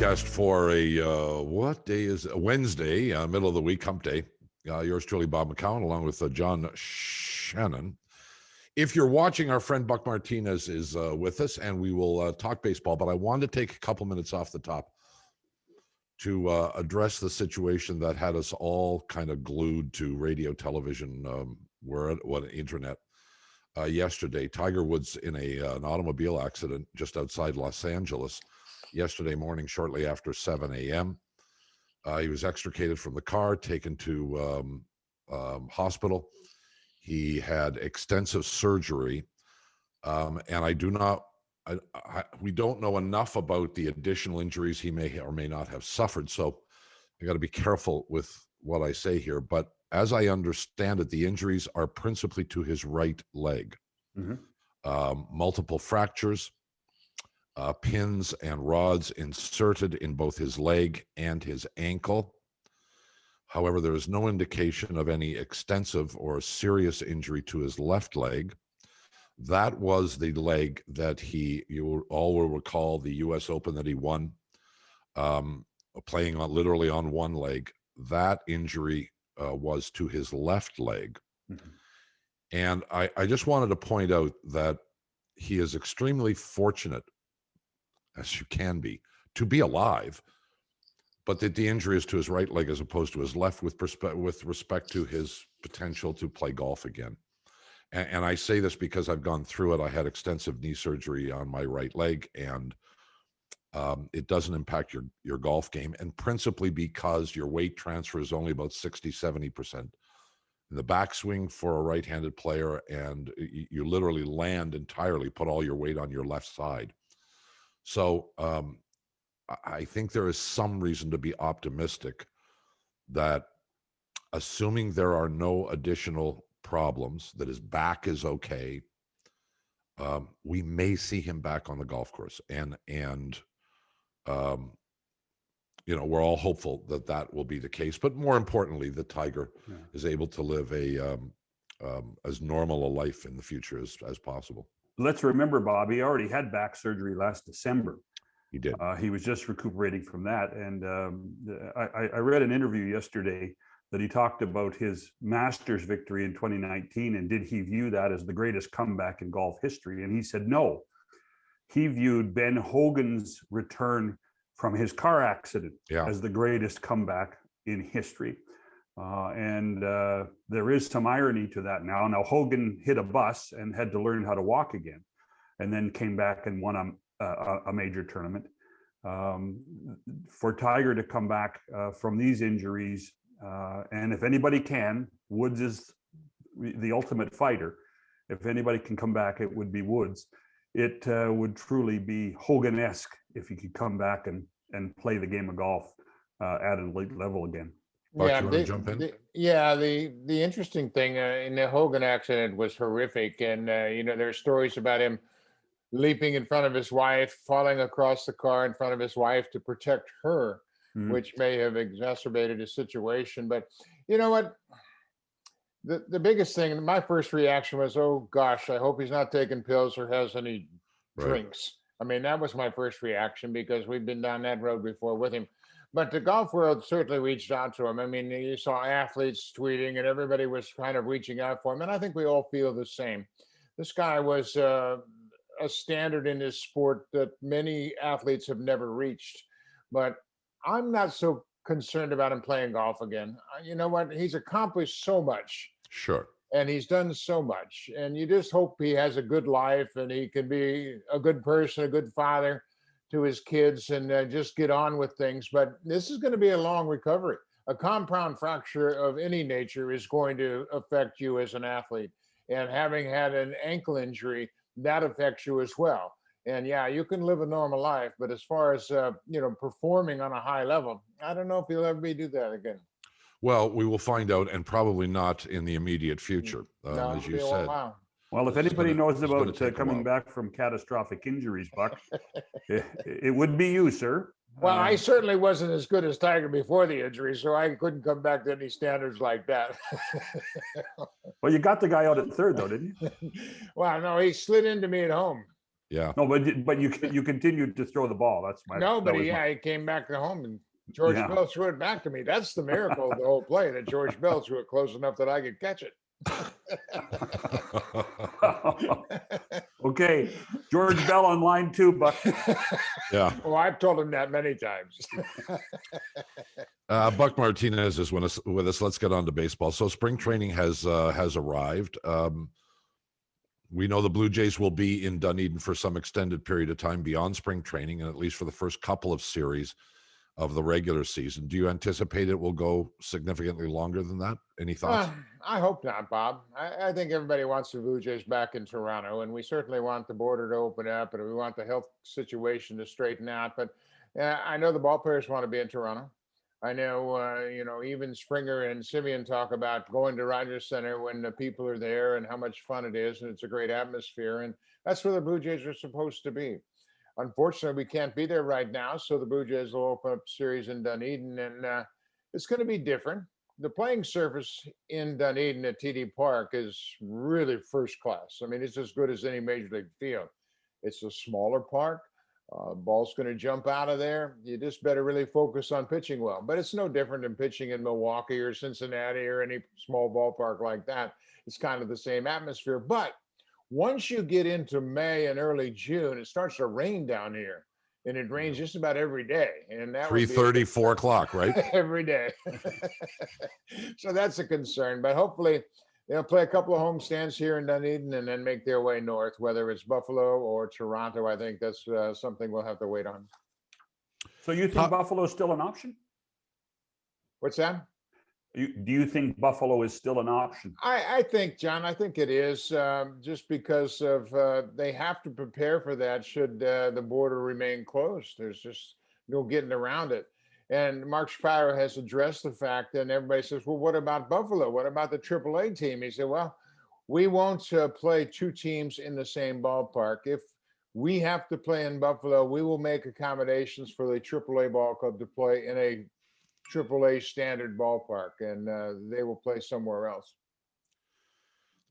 broadcast for what day is it? Wednesday, middle of the week, hump day. Yours truly, Bob McCown, along with John Shannon. If you're watching, our friend Buck Martinez is with us, and we will talk baseball. But I wanted to take a couple minutes off the top to address the situation that had us all kind of glued to radio, television, internet yesterday. Tiger Woods in an automobile accident just outside Los Angeles yesterday morning, shortly after 7 a.m. He was extricated from the car, taken to hospital. He had extensive surgery, and we don't know enough about the additional injuries he may or may not have suffered. So I got to be careful with what I say here. But as I understand it, the injuries are principally to his right leg. Multiple fractures, pins and rods inserted in both his leg and his ankle. However, there is no indication of any extensive or serious injury to his left leg. That was the leg that you all will recall, the U.S. Open that he won, playing literally on one leg. That injury was to his left leg. And I just wanted to point out that he is extremely fortunate, as you can be, to be alive, but that the injury is to his right leg as opposed to his left with respect to his potential to play golf again. And I say this because I've gone through it. I had extensive knee surgery on my right leg, and it doesn't impact your golf game, and principally because your weight transfer is only about 60-70% in the backswing for a right-handed player, and you literally land entirely, put all your weight on your left side. So I think there is some reason to be optimistic that, assuming there are no additional problems, that his back is okay, we may see him back on the golf course. And we're all hopeful that that will be the case. But more importantly, that Tiger is able to live as normal a life in the future as possible. Let's remember, Bob, he already had back surgery last December. He did. He was just recuperating from that. And I read an interview yesterday that he talked about his Masters victory in 2019. And did he view that as the greatest comeback in golf history? And he said, no. He viewed Ben Hogan's return from his car accident as the greatest comeback in history. And there is some irony to that now. Now, Hogan hit a bus and had to learn how to walk again, and then came back and won a major tournament. For Tiger to come back from these injuries, and if anybody can, Woods is the ultimate fighter. If anybody can come back, it would be Woods. It would truly be Hogan-esque if he could come back and play the game of golf at an elite level again. Buck, you want to jump in? The interesting thing in the Hogan accident was horrific. And, there's stories about him leaping in front of his wife, falling across the car in front of his wife to protect her, which may have exacerbated his situation. But you know what? The biggest thing, my first reaction was, oh gosh, I hope he's not taking pills or has any drinks. I mean, that was my first reaction because we've been down that road before with him. But the golf world certainly reached out to him. I mean, you saw athletes tweeting and everybody was kind of reaching out for him. And I think we all feel the same. This guy was a standard in his sport that many athletes have never reached. But I'm not so concerned about him playing golf again. You know what? He's accomplished so much. Sure. And he's done so much. And you just hope he has a good life and he can be a good person, a good father to his kids, and just get on with things. But this is going to be a long recovery. A compound fracture of any nature is going to affect you as an athlete. And having had an ankle injury, that affects you as well. And yeah, you can live a normal life, but as far as performing on a high level, I don't know if he'll ever do that again. Well, we will find out, and probably not in the immediate future, as you said. Well, if anybody knows about coming back from catastrophic injuries, Buck, it would be you, sir. Well, I certainly wasn't as good as Tiger before the injury, so I couldn't come back to any standards like that. Well, you got the guy out at third, though, didn't you? Well, no, he slid into me at home. Yeah. No, but you continued to throw the ball. That's my No, but that was he came back to home and George Yeah. Bell threw it back to me. That's the miracle of the whole play, that George Bell threw it close enough that I could catch it. Okay, George Bell on line 2, Buck. Yeah. Well, I've told him that many times. Buck Martinez is with us. Let's get on to baseball. So spring training has arrived. We know the Blue Jays will be in Dunedin for some extended period of time beyond spring training, and at least for the first couple of series of the regular season. Do you anticipate it will go significantly longer than that? Any thoughts? I hope not, Bob. I think everybody wants the Blue Jays back in Toronto, and we certainly want the border to open up, and we want the health situation to straighten out. But I know the ball players want to be in Toronto. I know, even Springer and Semien talk about going to Rogers Center when the people are there and how much fun it is, and it's a great atmosphere. And that's where the Blue Jays are supposed to be. Unfortunately, we can't be there right now, so the Blue Jays will open up series in Dunedin, and it's going to be different. The playing surface in Dunedin at TD Park is really first class. I mean, it's as good as any major league field. It's a smaller park. Ball's going to jump out of there. You just better really focus on pitching well. But it's no different than pitching in Milwaukee or Cincinnati or any small ballpark like that. It's kind of the same atmosphere. But once you get into May and early June, it starts to rain down here. And it rains just about every day. And that 3:30, 4 o'clock, right? every day. So that's a concern. But hopefully they'll play a couple of home stands here in Dunedin and then make their way north, whether it's Buffalo or Toronto. I think that's something we'll have to wait on. So you think Buffalo is still an option? What's that? Do you think Buffalo is still an option? I think, John, I think it is, just because of they have to prepare for that should the border remain closed. There's just no getting around it. And Mark Shapiro has addressed the fact, and everybody says, well, what about Buffalo? What about the AAA team? He said, well, we won't play two teams in the same ballpark. If we have to play in Buffalo, we will make accommodations for the AAA ball club to play in a AAA standard ballpark, and they will play somewhere else.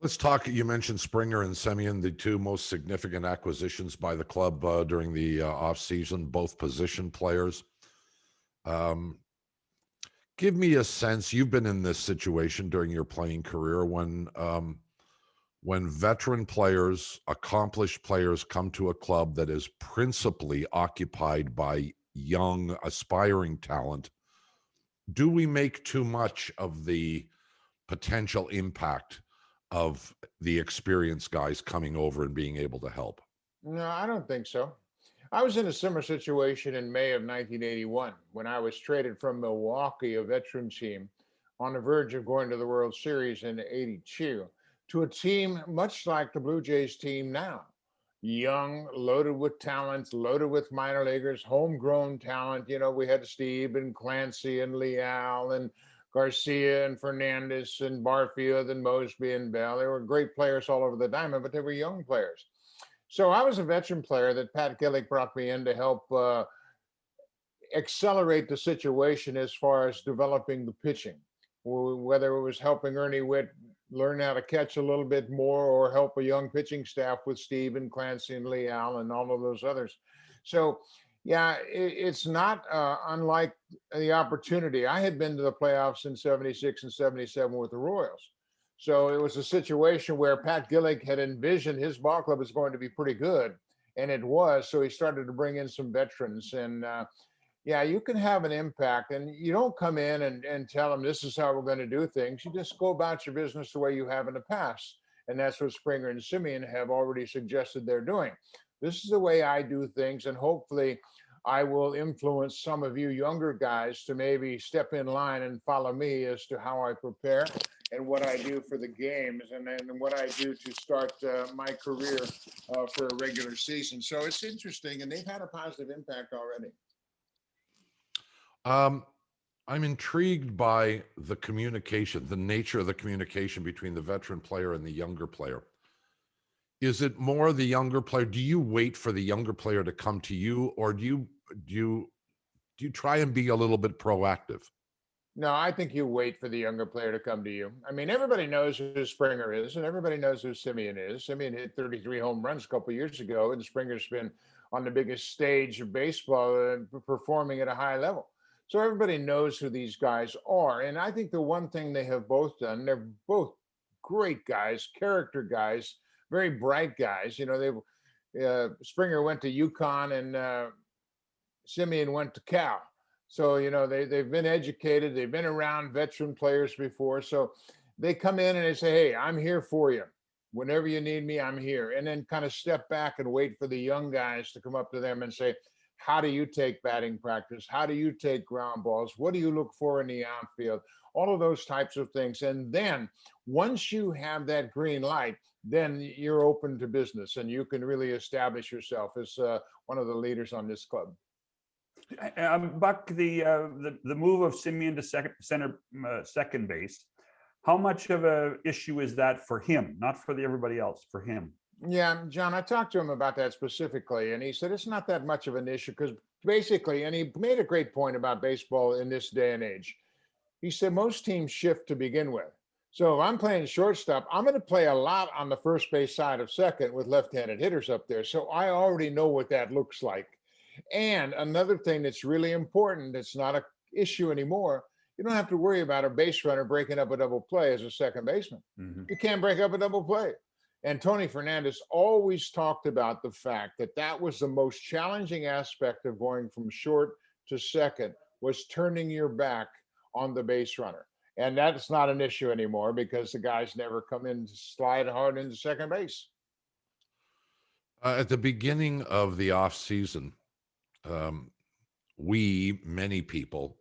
Let's talk. You mentioned Springer and Semien, the two most significant acquisitions by the club during the offseason, both position players. Give me a sense. You've been in this situation during your playing career when veteran players, accomplished players come to a club that is principally occupied by young, aspiring talent. Do we make too much of the potential impact of the experienced guys coming over and being able to help? No, I don't think so. I was in a similar situation in May of 1981 when I was traded from Milwaukee, a veteran team, on the verge of going to the World Series in '82, to a team much like the Blue Jays team now. Young, loaded with talent, loaded with minor leaguers, homegrown talent. You know, we had Steve and Clancy and Leal and Garcia and Fernandez and Barfield and Mosby and Bell. They were great players all over the diamond, but they were young players. So I was a veteran player that Pat Gillick brought me in to help accelerate the situation as far as developing the pitching, whether it was helping Ernie Witt learn how to catch a little bit more or help a young pitching staff with Steve and Clancy and Leal and all of those others. So, yeah, it's not unlike the opportunity. I had been to the playoffs in '76 and '77 with the Royals. So it was a situation where Pat Gillick had envisioned his ball club was going to be pretty good, and it was. So he started to bring in some veterans, and yeah, you can have an impact, and you don't come in and tell them this is how we're going to do things. You just go about your business the way you have in the past. And that's what Springer and Semien have already suggested they're doing. This is the way I do things, and hopefully I will influence some of you younger guys to maybe step in line and follow me as to how I prepare and what I do for the games, and then what I do to start my career for a regular season. So it's interesting, and they've had a positive impact already. I'm intrigued by the communication, the nature of the communication between the veteran player and the younger player. Is it more the younger player? Do you wait for the younger player to come to you, or do you try and be a little bit proactive? No, I don't think so. I think No, I think you wait for the younger player to come to you. I mean, everybody knows who Springer is, and everybody knows who Simeon is. Simeon hit 33 home runs a couple of years ago, and Springer's been on the biggest stage of baseball and performing at a high level. So everybody knows who these guys are. And I think the one thing they have both done, they're both great guys, character guys, very bright guys. You know, Springer went to UConn and Simeon went to Cal. So, you know, they've been educated, they've been around veteran players before. So they come in and they say, hey, I'm here for you. Whenever you need me, I'm here. And then kind of step back and wait for the young guys to come up to them and say, how do you take batting practice? How do you take ground balls? What do you look for in the outfield? All of those types of things. And then once you have that green light, then you're open to business and you can really establish yourself as one of the leaders on this club. Buck, the move of Simeon to second base, how much of a issue is that for him, not for everybody else, for him? Yeah, John, I talked to him about that specifically, and he said it's not that much of an issue because basically, and he made a great point about baseball in this day and age. He said most teams shift to begin with. So if I'm playing shortstop, I'm going to play a lot on the first base side of second with left-handed hitters up there. So I already know what that looks like. And another thing that's really important, that's not an issue anymore, you don't have to worry about a base runner breaking up a double play as a second baseman. Mm-hmm. You can't break up a double play. And Tony Fernandez always talked about the fact that that was the most challenging aspect of going from short to second, was turning your back on the base runner. And that's not an issue anymore because the guys never come in to slide hard into second base. At the beginning of the off season, many people,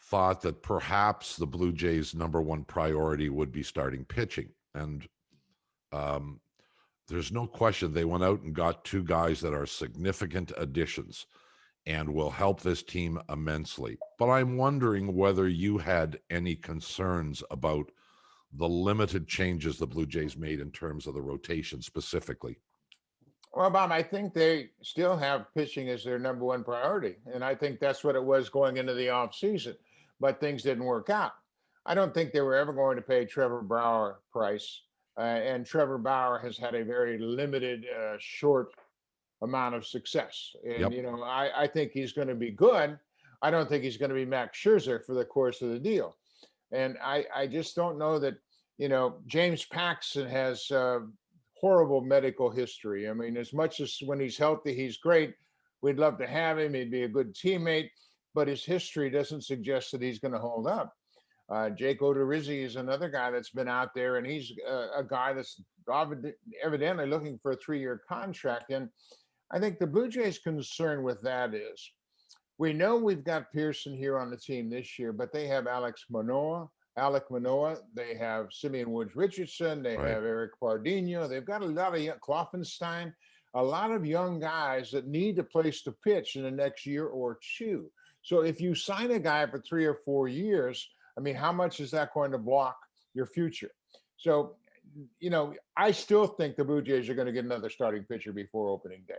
thought that perhaps the Blue Jays' number one priority would be starting pitching. And there's no question they went out and got two guys that are significant additions and will help this team immensely. But I'm wondering whether you had any concerns about the limited changes the Blue Jays made in terms of the rotation specifically. Well, Bob, I think they still have pitching as their number one priority. And I think that's what it was going into the offseason. But things didn't work out. I don't think they were ever going to pay Trevor Bauer price. And Trevor Bauer has had a very limited, short amount of success. And, Yep. you know, I think he's going to be good. I don't think he's going to be Max Scherzer for the course of the deal. And I just don't know that, you know, James Paxton has horrible medical history. I mean, as much as when he's healthy, he's great. We'd love to have him. He'd be a good teammate, but his history doesn't suggest that he's going to hold up. Jake Odorizzi is another guy that's been out there, and he's a guy that's evidently looking for a 3-year contract. And I think the Blue Jays' concern with that is we know we've got Pearson here on the team this year, but they have Alek Manoah. They have Simeon Woods Richardson. They Right. have Eric Pardinho. They've got a lot of Kloffenstein, a lot of young guys that need a place to pitch in the next year or two. So if you sign a guy for 3 or 4 years, I mean, how much is that going to block your future? So, you know, I still think the Blue Jays are going to get another starting pitcher before opening day.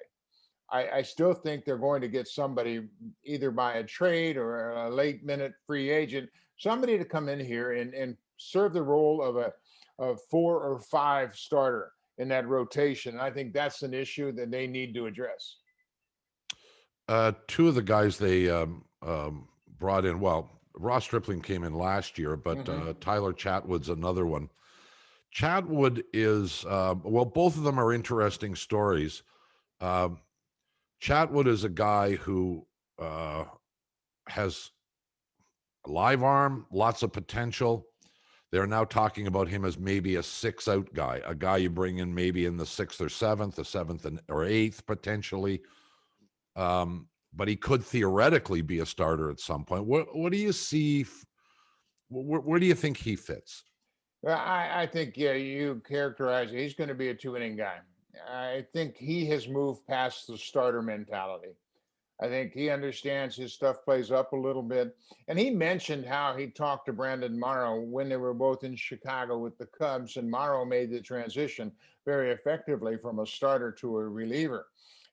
I still think they're going to get somebody either by a trade or a late minute free agent, somebody to come in here and serve the role of a 4 or 5 starter in that rotation. And I think that's an issue that they need to address. Two of the guys they brought in, well, Ross Stripling came in last year, but Tyler Chatwood's another one. Chatwood is, well, both of them are interesting stories. Chatwood is a guy who has a live arm, lots of potential. They're now talking about him as maybe a 6-out guy, a guy you bring in maybe in the 6th or 7th, the 7th or 8th potentially. But he could theoretically be a starter at some point. What do you see? Where do you think he fits? Well, I think, yeah, you characterize it. He's going to be a 2-inning guy. I think he has moved past the starter mentality. I think he understands his stuff plays up a little bit. And he mentioned how he talked to Brandon Morrow when they were both in Chicago with the Cubs, and Morrow made the transition very effectively from a starter to a reliever.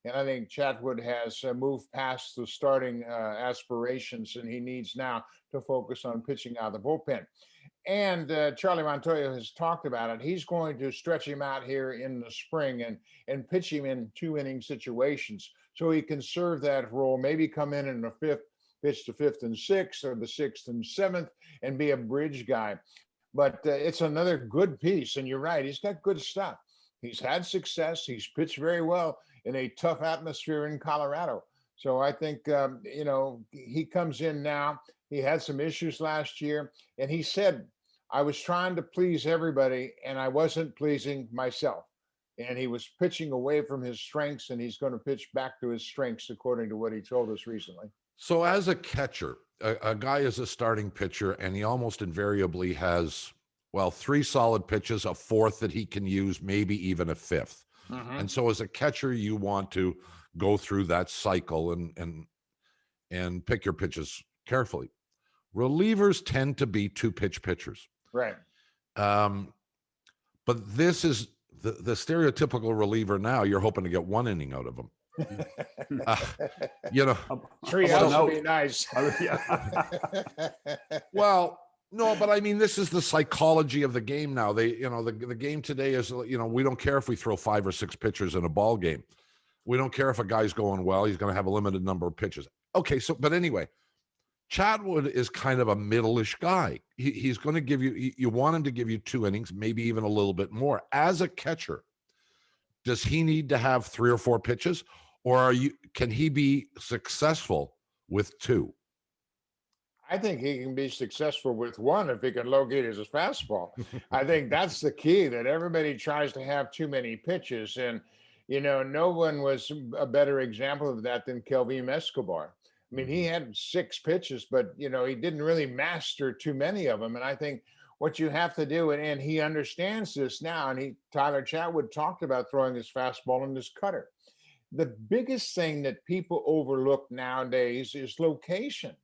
And I think Chatwood has moved past the starting aspirations, and he needs now to focus on pitching out of the bullpen. And Charlie Montoya has talked about it. He's going to stretch him out here in the spring and pitch him in 2 inning situations so he can serve that role, maybe come in the fifth, pitch the fifth and sixth, or the sixth and seventh, and be a bridge guy. But it's another good piece. And you're right, he's got good stuff. He's had success. He's pitched very well in a tough atmosphere in Colorado. So I think, he comes in now. He had some issues last year. And he said, I was trying to please everybody and I wasn't pleasing myself. And he was pitching away from his strengths, and he's going to pitch back to his strengths, according to what he told us recently. So as a catcher, a guy is a starting pitcher, and he almost invariably has, well, 3 solid pitches, a fourth that he can use, maybe even a fifth. Mm-hmm. And so as a catcher, you want to go through that cycle and pick your pitches carefully. Relievers tend to be 2-pitch pitchers. Right. But this is the stereotypical reliever now. You're hoping to get 1 inning out of him. 3 outs would be nice. Well, no, but I mean, this is the psychology of the game now. The game today is, we don't care if we throw 5 or 6 pitchers in a ball game. We don't care if a guy's going well. He's going to have a limited number of pitches. Okay, but anyway, Chatwood is kind of a middle-ish guy. He's going to give you want him to give you 2 innings, maybe even a little bit more. As a catcher, does he need to have 3 or 4 pitches, or can he be successful with 2? I think he can be successful with 1 if he can locate his fastball. I think that's the key, that everybody tries to have too many pitches. And, no one was a better example of that than Kelvin Escobar. I mean, he had 6 pitches, but, he didn't really master too many of them. And I think what you have to do, and he understands this now, and Tyler Chatwood talked about throwing his fastball and his cutter. The biggest thing that people overlook nowadays is location.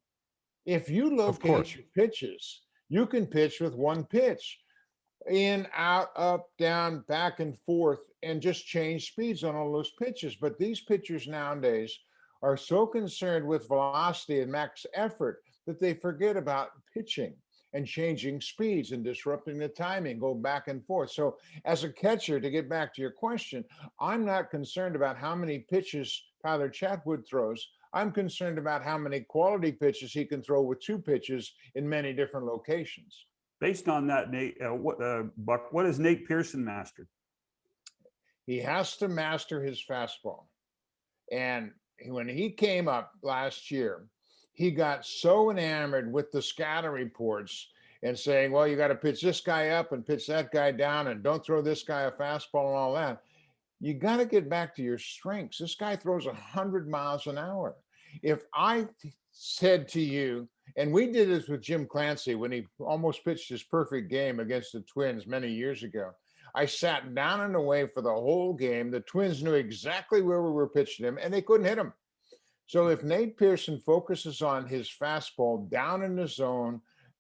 If you locate your pitches, you can pitch with 1 pitch, in, out, up, down, back and forth, and just change speeds on all those pitches. But these pitchers nowadays are so concerned with velocity and max effort that they forget about pitching and changing speeds and disrupting the timing, go back and forth. So as a catcher, to get back to your question, I'm not concerned about how many pitches Tyler Chatwood throws. I'm concerned about how many quality pitches he can throw with 2 pitches in many different locations. Based on that, Nate, Buck, what has Nate Pearson mastered? He has to master his fastball. And when he came up last year, he got so enamored with the scatter reports and saying, well, you got to pitch this guy up and pitch that guy down, and don't throw this guy a fastball and all that. You got to get back to your strengths. This guy throws 100 miles an hour. If I said to you, and we did this with Jim Clancy when he almost pitched his perfect game against the Twins many years ago. I sat down and away for the whole game. The Twins knew exactly where we were pitching him, and they couldn't hit him. So if Nate Pearson focuses on his fastball down in the zone,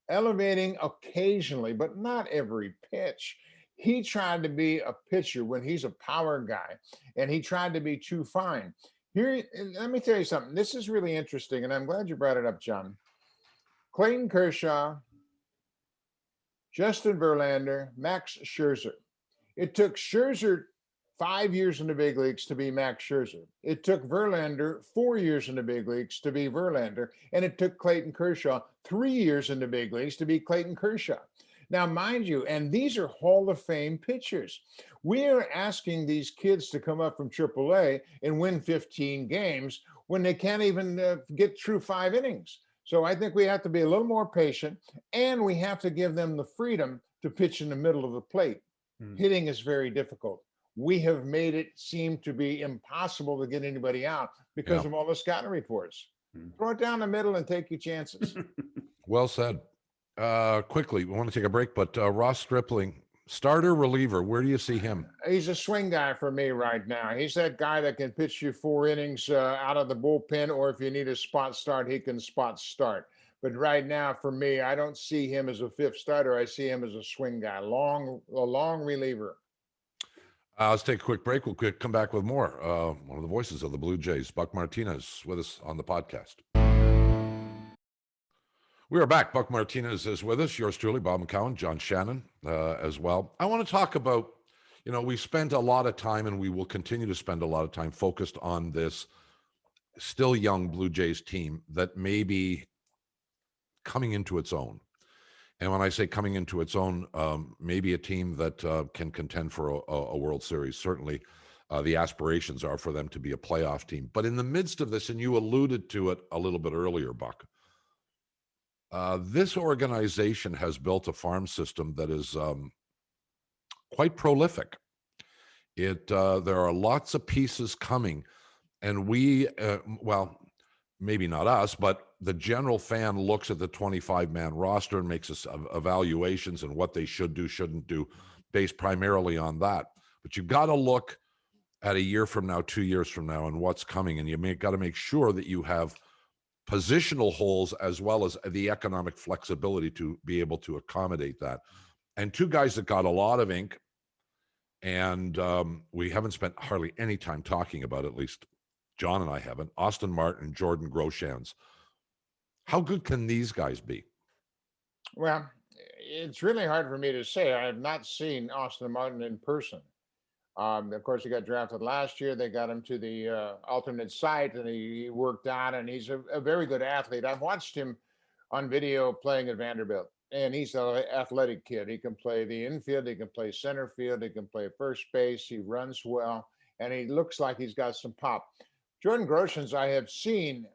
elevating occasionally, but not every pitch, he tried to be a pitcher when he's a power guy, and he tried to be too fine. Here, let me tell you something. This is really interesting, and I'm glad you brought it up, John. Clayton Kershaw, Justin Verlander, Max Scherzer. It took Scherzer 5 years in the big leagues to be Max Scherzer. It took Verlander 4 years in the big leagues to be Verlander. And it took Clayton Kershaw 3 years in the big leagues to be Clayton Kershaw. Now, mind you, and these are Hall of Fame pitchers. We are asking these kids to come up from AAA and win 15 games when they can't even get through 5 innings. So I think we have to be a little more patient, and we have to give them the freedom to pitch in the middle of the plate. Hitting is very difficult. We have made it seem to be impossible to get anybody out because of all the scouting reports. Throw it down the middle and take your chances. Well said. Quickly, we want to take a break, but Ross Stripling, starter, reliever, where do you see him? He's a swing guy for me right now. He's that guy that can pitch you 4 innings out of the bullpen, or if you need a spot start, he can spot start. But right now, for me, I don't see him as a 5th starter. I see him as a swing guy, a long reliever. Let's take a quick break. We'll come back with more. One of the voices of the Blue Jays, Buck Martinez, with us on the podcast. We are back. Buck Martinez is with us. Yours truly, Bob McCown, John Shannon as well. I want to talk about, we spent a lot of time, and we will continue to spend a lot of time focused on this still young Blue Jays team that may be coming into its own. And when I say coming into its own, maybe a team that can contend for a World Series. Certainly, the aspirations are for them to be a playoff team. But in the midst of this, and you alluded to it a little bit earlier, Buck, this organization has built a farm system that is quite prolific. There are lots of pieces coming, and we, maybe not us, but the general fan looks at the 25-man roster and makes us evaluations and what they should do, shouldn't do, based primarily on that. But you've got to look at a year from now, 2 years from now, and what's coming, and got to make sure that you have positional holes as well as the economic flexibility to be able to accommodate that. And two guys that got a lot of ink, and we haven't spent hardly any time talking about, at least John and I haven't, Austin Martin and Jordan Groshans. How good can these guys be? Well, it's really hard for me to say. I have not seen Austin Martin in person. Of course, he got drafted last year. They got him to the alternate site, and he worked out, and he's a very good athlete. I've watched him on video playing at Vanderbilt, and he's an athletic kid. He can play the infield, he can play center field, he can play first base, he runs well, and he looks like he's got some pop. Jordan Groshans, I have seen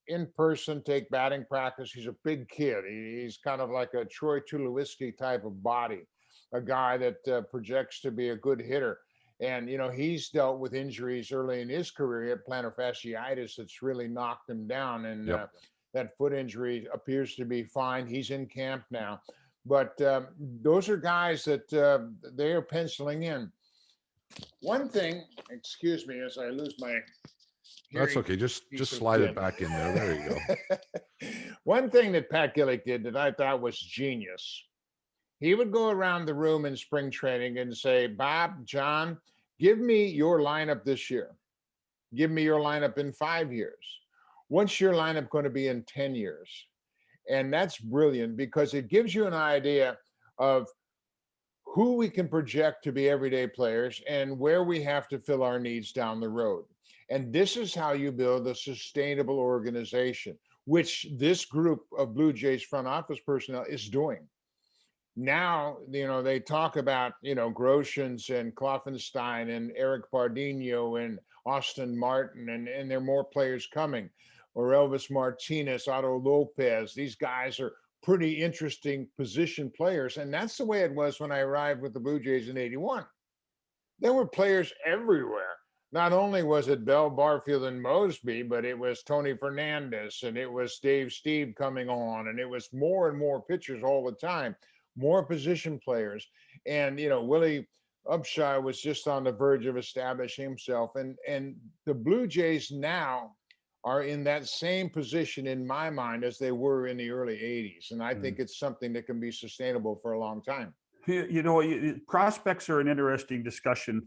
in person take batting practice. He's a big kid. He's kind of like a Troy Tulowitzki type of body, a guy that projects to be a good hitter. And, he's dealt with injuries early in his career. He had plantar fasciitis that's really knocked him down. And that foot injury appears to be fine. He's in camp now. But those are guys that they are penciling in. One thing, excuse me, as I lose my... That's okay. Just slide it back in there. There you go. One thing that Pat Gillick did that I thought was genius. He would go around the room in spring training and say, Bob, John, give me your lineup this year. Give me your lineup in 5 years. What's your lineup going to be in 10 years? And that's brilliant because it gives you an idea of who we can project to be everyday players and where we have to fill our needs down the road. And this is how you build a sustainable organization, which this group of Blue Jays front office personnel is doing. Now, they talk about, Groshans and Kloffenstein and Eric Pardinho and Austin Martin, and there are more players coming, or Elvis Martinez, Otto Lopez. These guys are pretty interesting position players. And that's the way it was when I arrived with the Blue Jays in '81. There were players everywhere. Not only was it Bell, Barfield, and Mosby, but it was Tony Fernandez, and it was Dave Steve coming on, and it was more and more pitchers all the time, more position players. And, Willie Upshaw was just on the verge of establishing himself. And the Blue Jays now are in that same position in my mind as they were in the early 80s. And I think it's something that can be sustainable for a long time. Prospects are an interesting discussion,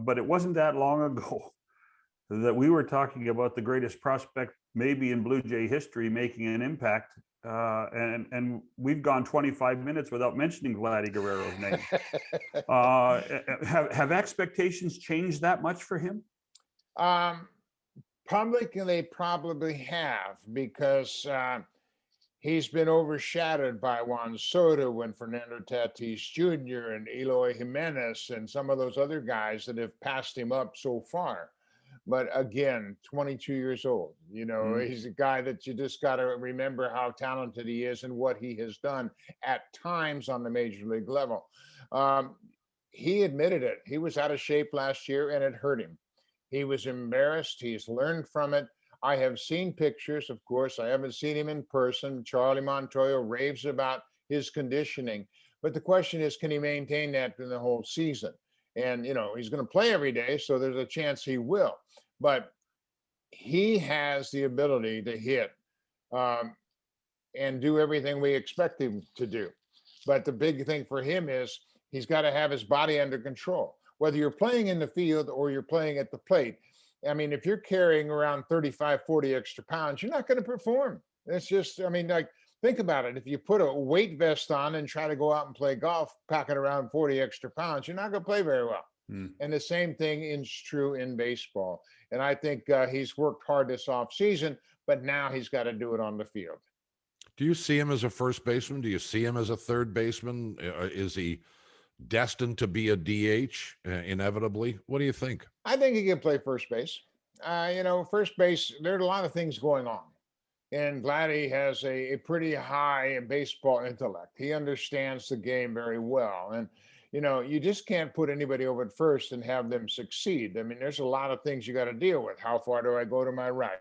but it wasn't that long ago that we were talking about the greatest prospect maybe in Blue Jay history making an impact. And we've gone 25 minutes without mentioning Vlady Guerrero's name. Have expectations changed that much for him? Publicly, they probably have, because he's been overshadowed by Juan Soto and Fernando Tatis Jr. and Eloy Jimenez and some of those other guys that have passed him up so far. But again, 22 years old, he's a guy that you just got to remember how talented he is and what he has done at times on the major league level. He admitted it. He was out of shape last year and it hurt him. He was embarrassed. He's learned from it. I have seen pictures, of course. I haven't seen him in person. Charlie Montoyo raves about his conditioning. But the question is, can he maintain that in the whole season? And, he's going to play every day, so there's a chance he will. But he has the ability to hit and do everything we expect him to do. But the big thing for him is he's got to have his body under control. whether you're playing in the field or you're playing at the plate. I mean, if you're carrying around 35, 40 extra pounds, you're not going to perform. It's just, I mean, like, think about it. If you put a weight vest on and try to go out and play golf, packing around 40 extra pounds, you're not going to play very well. And the same thing is true in baseball. And I think he's worked hard this offseason, but now he's got to do it on the field. Do you see him as a first baseman? Do you see him as a third baseman? Is he destined to be a DH inevitably? What do you think? I think he can play first base. First base, there are a lot of things going on. And Vladdy has a pretty high baseball intellect. He understands the game very well. And, you just can't put anybody over at first and have them succeed. I mean, there's a lot of things you got to deal with. How far do I go to my right?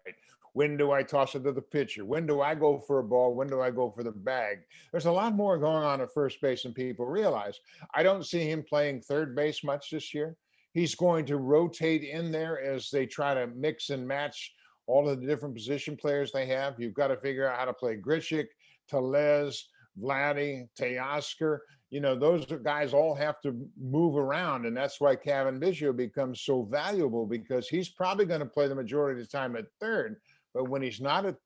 When do I toss it to the pitcher? When do I go for a ball? When do I go for the bag? There's a lot more going on at first base than people realize. I don't see him playing third base much this year. He's going to rotate in there as they try to mix and match all of the different position players they have. You've got to figure out how to play Grichuk, Tellez, Vladdy, Teoscar. Those guys all have to move around. And that's why Cavan Biggio becomes so valuable, because he's probably going to play the majority of the time at third. But when he's not at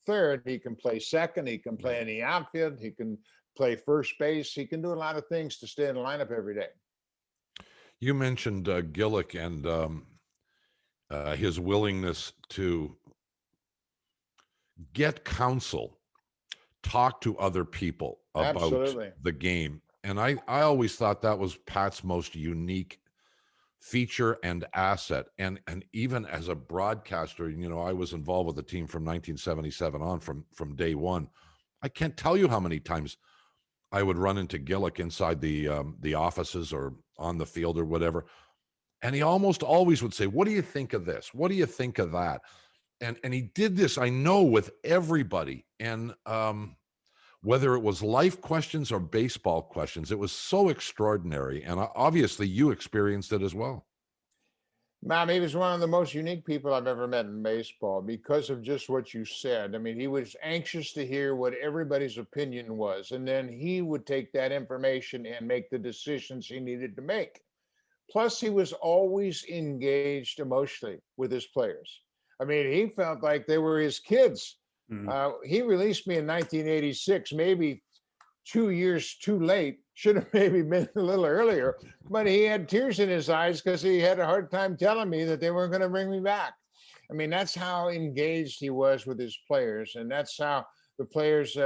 third, he can play second. He can play in the outfield. He can play first base. He can do a lot of things to stay in the lineup every day. You mentioned Gillick and his willingness to get counsel, talk to other people about Absolutely. the game. And I always thought that was Pat's most unique feature and asset. And even as a broadcaster, I was involved with the team from 1977 on, from day one. I can't tell you how many times I would run into Gillick inside the offices or on the field or whatever. And he almost always would say, "What do you think of this? What do you think of that?" And he did this, I know, with everybody. And whether it was life questions or baseball questions, it was so extraordinary. And obviously you experienced it as well. Mom, he was one of the most unique people I've ever met in baseball because of just what you said. I mean, he was anxious to hear what everybody's opinion was, and then he would take that information and make the decisions he needed to make. Plus, he was always engaged emotionally with his players. I mean, he felt like they were his kids. He released me in 1986, maybe 2 years too late. Should have maybe been a little earlier, but he had tears in his eyes because he had a hard time telling me that they weren't going to bring me back. I mean, that's how engaged he was with his players, and that's how the players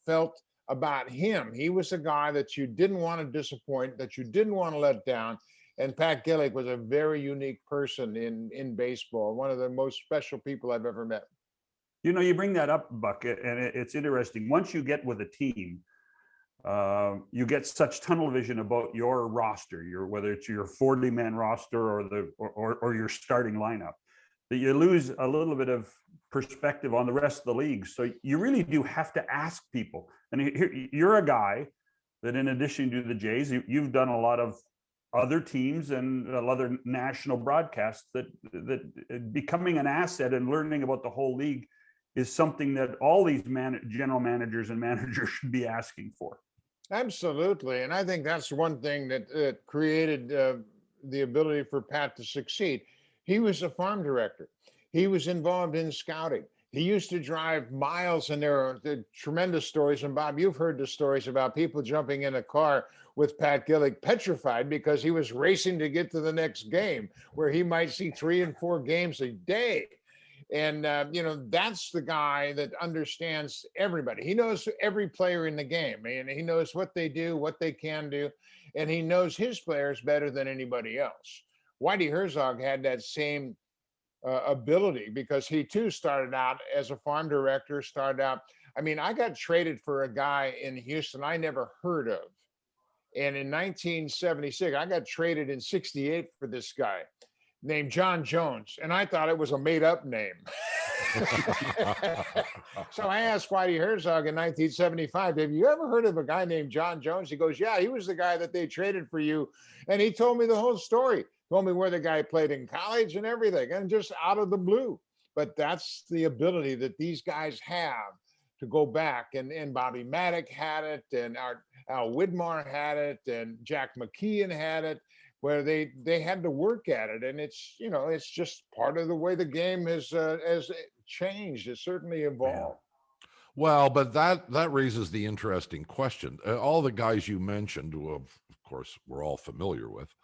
felt about him. He was a guy that you didn't want to disappoint, that you didn't want to let down. And Pat Gillick was a very unique person in baseball, one of the most special people I've ever met. You bring that up, Buck, and it's interesting. Once you get with a team, you get such tunnel vision about your roster, whether it's your 40-man roster or your starting lineup, that you lose a little bit of perspective on the rest of the league. So you really do have to ask people. And you're a guy that, in addition to the Jays, you've done a lot of other teams and other national broadcasts, that becoming an asset and learning about the whole league is something that all these general managers and managers should be asking for. Absolutely. And I think that's one thing that created the ability for Pat to succeed. He was a farm director. He was involved in scouting. He used to drive miles, and there are tremendous stories. And Bob, you've heard the stories about people jumping in a car with Pat Gillick petrified because he was racing to get to the next game, where he might see 3 and 4 games a day. And, that's the guy that understands everybody. He knows every player in the game, and he knows what they do, what they can do, and he knows his players better than anybody else. Whitey Herzog had that same ability because he too started out as a farm director, I got traded for a guy in Houston I never heard of. And in 1976, I got traded in 68 for this guy named John Jones. And I thought it was a made up name. So I asked Whitey Herzog in 1975, have you ever heard of a guy named John Jones? He goes, yeah, he was the guy that they traded for you. And he told me the whole story, told me where the guy played in college and everything, and just out of the blue. But that's the ability that these guys have to go back. And Bobby Maddock had it, and Al Widmar had it, and Jack McKeon had it. where they had to work at it, and it's it's just part of the way the game has changed. It's certainly evolved. Well, but that raises the interesting question. All the guys you mentioned, who of course we're all familiar with,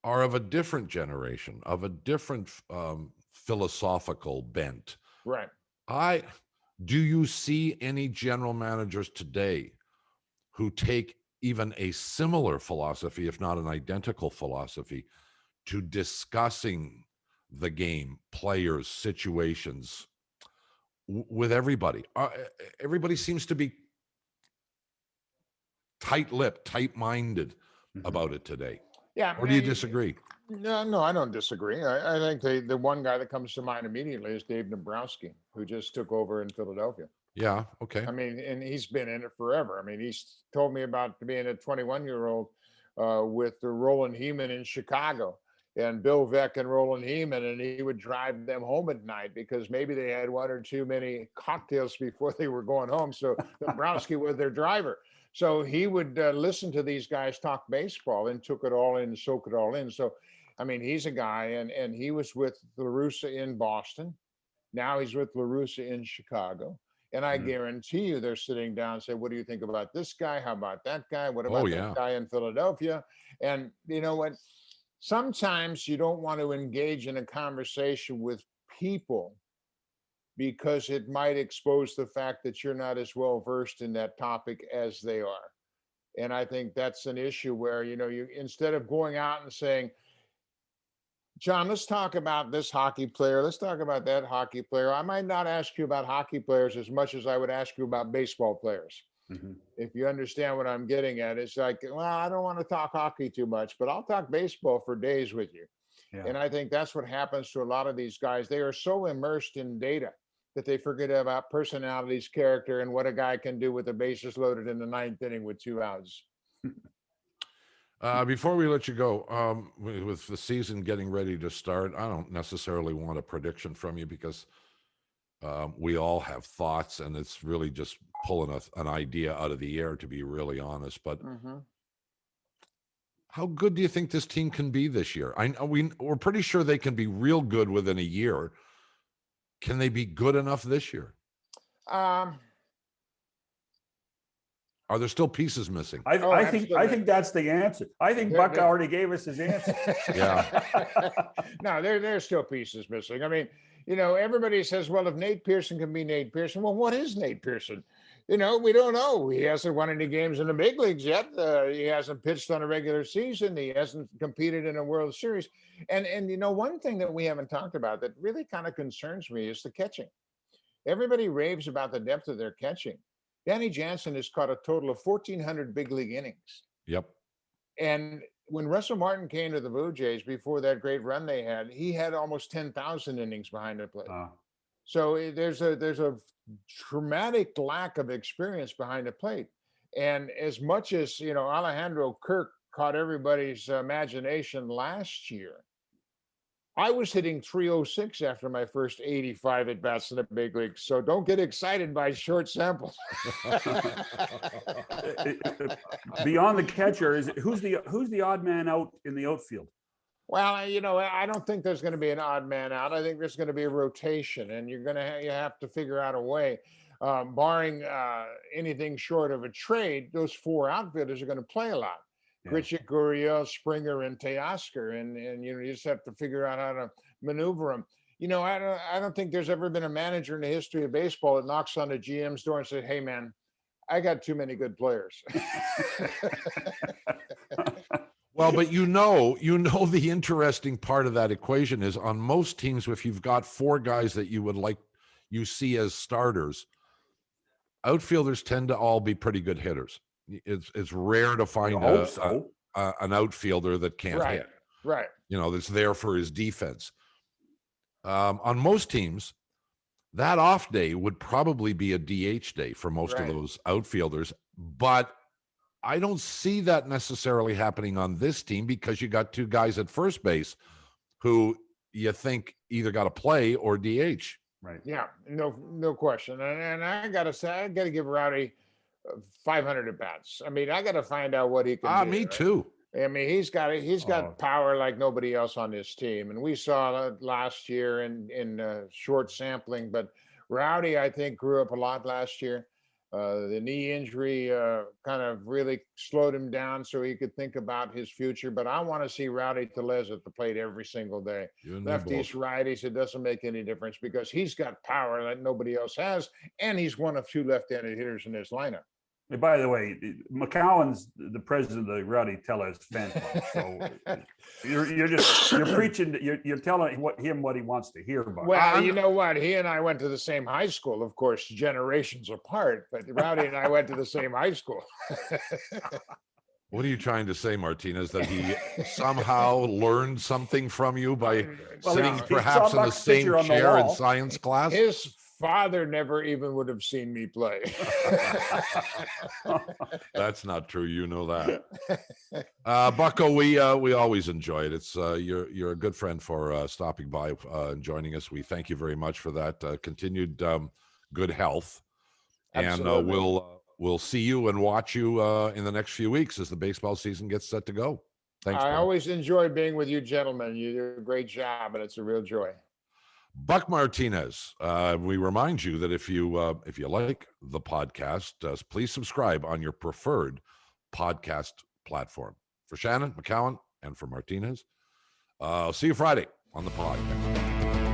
are of a different generation, of a different philosophical bent. Right. Do you see any general managers today who take even a similar philosophy, if not an identical philosophy, to discussing the game, players, situations with everybody? Everybody seems to be tight-lipped, tight-minded about it today. Yeah. Or do you disagree? No, I don't disagree. I think the one guy that comes to mind immediately is Dave Dombrowski, who just took over in Philadelphia. Yeah. Okay. I mean, and he's been in it forever. I mean, he's told me about being a 21-year-old with the Roland Heeman in Chicago, and Bill Veeck and Roland Heeman, and he would drive them home at night because maybe they had one or too many cocktails before they were going home. So Dombrowski was their driver. So he would listen to these guys talk baseball and took it all in, soak it all in. So, I mean, he's a guy, and he was with La Russa in Boston. Now he's with La Russa in Chicago. And I guarantee you they're sitting down and say, what do you think about this guy? How about that guy? What about that guy in Philadelphia? And you know what? Sometimes you don't want to engage in a conversation with people because it might expose the fact that you're not as well versed in that topic as they are. And I think that's an issue where, you instead of going out and saying, John, let's talk about this hockey player. Let's talk about that hockey player. I might not ask you about hockey players as much as I would ask you about baseball players. If you understand what I'm getting at, it's like, well, I don't want to talk hockey too much, but I'll talk baseball for days with you. Yeah. And I think that's what happens to a lot of these guys. They are so immersed in data that they forget about personalities, character, and what a guy can do with the bases loaded in the ninth inning with 2 outs. Before we let you go, with the season getting ready to start, I don't necessarily want a prediction from you because we all have thoughts, and it's really just pulling an idea out of the air, to be really honest. But how good do you think this team can be this year? We're pretty sure they can be real good within a year. Can they be good enough this year? Are there still pieces missing? I think that's the answer. I think Buck already gave us his answer. Yeah. No, there's still pieces missing. I mean, everybody says, well, if Nate Pearson can be Nate Pearson, well, what is Nate Pearson? We don't know. He hasn't won any games in the big leagues yet. He hasn't pitched on a regular season. He hasn't competed in a World Series. And one thing that we haven't talked about that really kind of concerns me is the catching. Everybody raves about the depth of their catching. Danny Jansen has caught a total of 1,400 big league innings. Yep. And when Russell Martin came to the Blue Jays before that great run they had, he had almost 10,000 innings behind the plate. So there's a dramatic lack of experience behind the plate. And as much as, Alejandro Kirk caught everybody's imagination last year, I was hitting 306 after my first 85 at bats in the big leagues. So don't get excited by short samples. Beyond the catcher, who's the odd man out in the outfield? Well, I don't think there's going to be an odd man out. I think there's going to be a rotation, and you have to figure out a way. Barring anything short of a trade, those 4 outfielders are going to play a lot. Yeah. Grichuk, Gurriel, Springer, and Teoscar, and you just have to figure out how to maneuver them. I don't think there's ever been a manager in the history of baseball that knocks on the GM's door and says, "Hey, man, I got too many good players." Well, but the interesting part of that equation is on most teams, if you've got 4 guys that you see as starters, outfielders tend to all be pretty good hitters. It's rare to find an outfielder that can't hit. Right. That's there for his defense. On most teams, that off day would probably be a DH day for most of those outfielders. But I don't see that necessarily happening on this team because you got 2 guys at first base who you think either got to play or DH. Right. Yeah, no question. And I got to say, I got to give Rowdy 500 at bats. I mean, I got to find out what he can do. Me too. I mean, he's got power like nobody else on this team, and we saw it last year in short sampling. But Rowdy, I think, grew up a lot last year. The knee injury kind of really slowed him down, so he could think about his future. But I want to see Rowdy Tellez at the plate every single day. Lefties, righties, it doesn't make any difference because he's got power that nobody else has, and he's one of 2 left-handed hitters in his lineup. And by the way, McCowan's the president of the Rowdy Tellez fan club. So you're preaching, you're telling him what he wants to hear about. Well, you know what? He and I went to the same high school, of course, generations apart. But Rowdy and I went to the same high school. What are you trying to say, Martinez? That he somehow learned something from you by sitting perhaps in the same chair in science class? His father never even would have seen me play. That's not true. You know that. Bucko, we always enjoy it. It's you're a good friend for stopping by and joining us. We thank you very much for that. Continued good health. Absolutely. And we'll see you and watch you in the next few weeks as the baseball season gets set to go. Thanks. I always enjoy being with you, gentlemen. You do a great job, and it's a real joy. Buck Martinez. We remind you that if you like the podcast, please subscribe on your preferred podcast platform. For Shannon, McCowan, and for Martinez, see you Friday on the podcast.